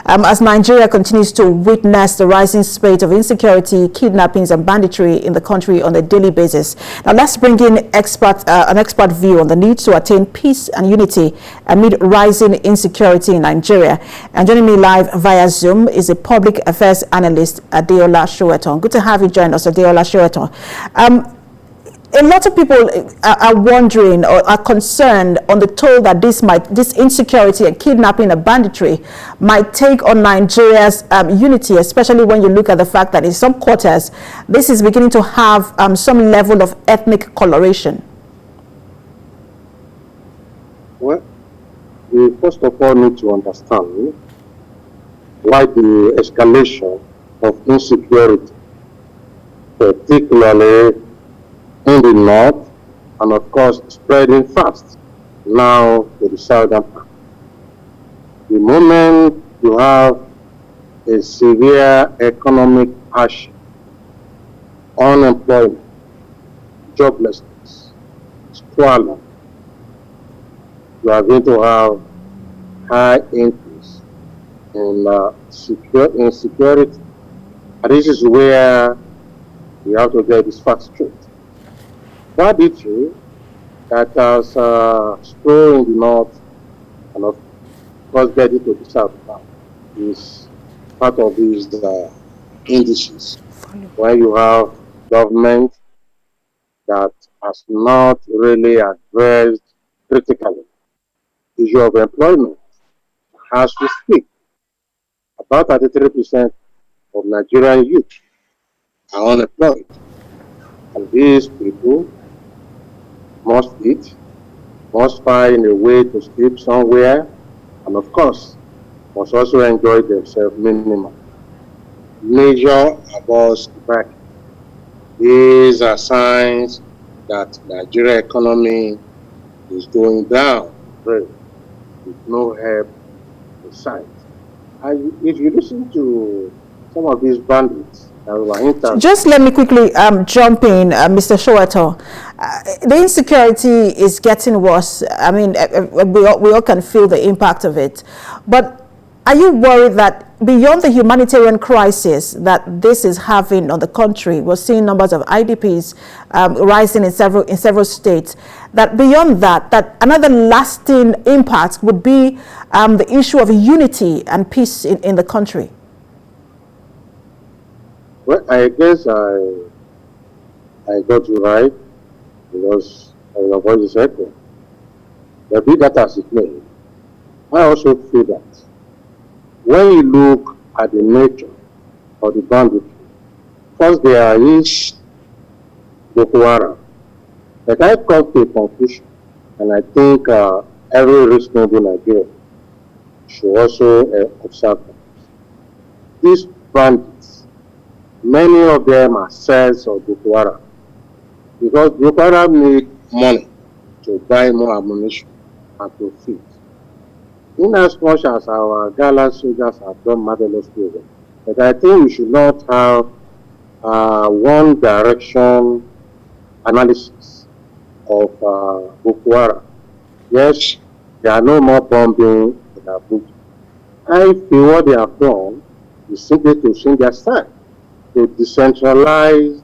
as Nigeria continues to witness the rising spate of insecurity, kidnappings and banditry in the country on a daily basis. Now let's bring in an expert view on the need to attain peace and unity amid rising insecurity in Nigeria. And joining me live via Zoom is a public affairs analyst, Adeola Sowetan. Good to have you join us, Adeola Sowetan. A lot of people are wondering or are concerned on the toll that this insecurity and kidnapping and banditry might take on Nigeria's unity, especially when you look at the fact that in some quarters, this is beginning to have some level of ethnic coloration. Well, we first of all need to understand why the escalation of insecurity, particularly in the north, and of course spreading fast now to the southern part. The moment you have a severe economic hardship, unemployment, joblessness, squalor, you are going to have high increase in insecurity. And this is where we have to get this fact straight. Banditry that has spread in the north and of course getting to the south now is part of these indices. When you have government that has not really addressed critically the issue of employment. As we speak, about 33% of Nigerian youth are unemployed. And these people must eat, must find a way to sleep somewhere, and of course, must also enjoy themselves minimum. Major above bracket. These are signs that Nigeria economy is going down, really, with no help in sight. If you listen to some of these bandits, just let me quickly jump in, Mr. Sowetan. The insecurity is getting worse. I mean, we all can feel the impact of it. But are you worried that beyond the humanitarian crisis that this is having on the country, we're seeing numbers of IDPs rising in several states, that beyond that, that another lasting impact would be the issue of unity and peace in the country? Well, I guess I got you right, because your voice is echoing. But be that as it may, I also feel that when you look at the nature of the banditry, first there is Boko Haram. But I come to a conclusion, and I think every reasonable Nigerian should also observe that. These bandits, many of them are cells of Boko Haram, because Boko Haram need money to buy more ammunition and to feed. In as much as our gallant soldiers have done marvelous work, but I think we should not have one direction analysis of Boko Haram. Yes, there are no more bombing in Abuja. I feel what they have done is simply to change their style, to decentralize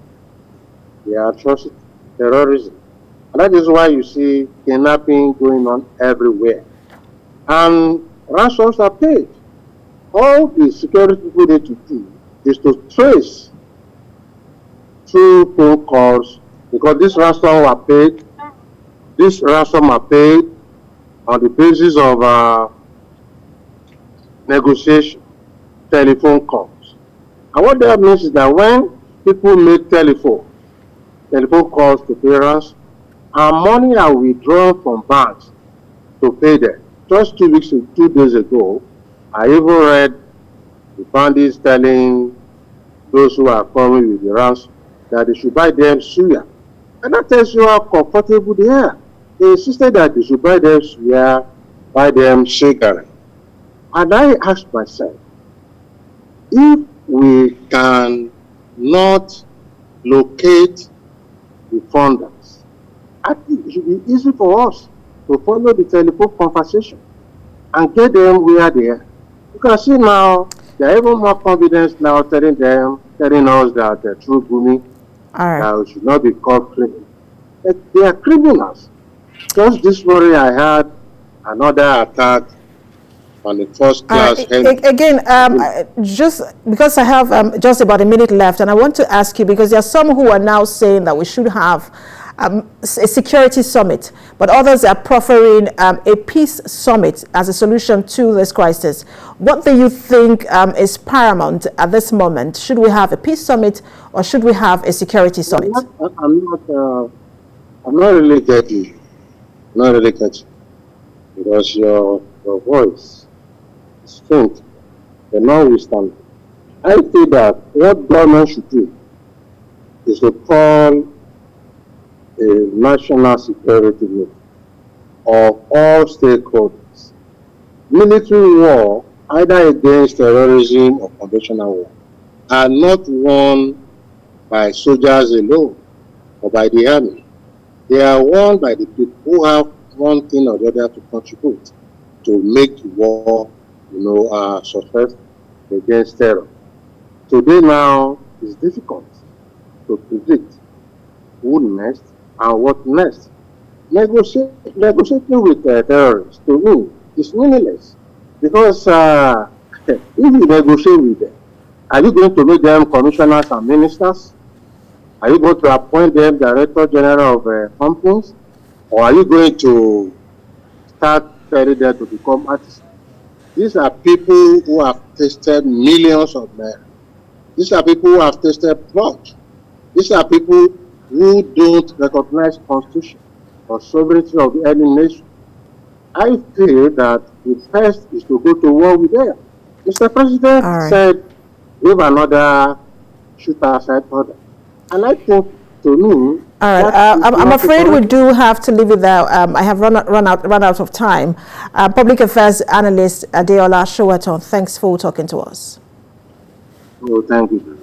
their atrocity, terrorism. And that is why you see kidnapping going on everywhere. And ransoms are paid. All the security people need to do is to trace through phone calls, because this ransom are paid on the basis of negotiation, telephone calls. And what that means is that when people make telephone calls to parents, and money are withdrawn from banks to pay them. Just 2 days ago, I even read the bandits telling those who are coming with the ransom that they should buy them suya. And that tells you how comfortable they are. They insisted that they should buy them suya, buy them cigarette. And I asked myself, if we can not locate the funders, I think it should be easy for us to follow the telephone conversation and get them where they are. can see now, there are even more confidence now telling us that through Gumi, All right. we should not be called criminals. They are criminals. Just this morning, I had another attack on the first class. Again, just because I have just about a minute left, and I want to ask you, because there are some who are now saying that we should have a security summit, but others are proffering a peace summit as a solution to this crisis. What do you think is paramount at this moment? Should we have a peace summit or should we have a security summit? I'm not really getting, because your voice is faint, but notwithstanding, I think that what government should do is to call a national security meeting of all stakeholders. Military war, either against terrorism or conventional war, are not won by soldiers alone or by the army. They are won by the people who have one thing or the other to contribute to make the war, successful against terror. Today now is difficult to predict who next and what next. Negotiating with terrorists, to me, is meaningless. Because if you negotiate with them, are you going to make them commissioners and ministers? Are you going to appoint them director general of companies? Or are you going to start telling them to become artists? These are people who have tasted millions of naira. These are people who have tasted blood. These are people who don't recognize constitution or sovereignty of any nation. I feel that the first is to go to war with them. Mr. President said, give another shooter aside order. And I think, to me, all right. I'm afraid we do have to leave it there. I have run out of time. Public affairs analyst Adeola Sowetan, thanks for talking to us. Oh, thank you.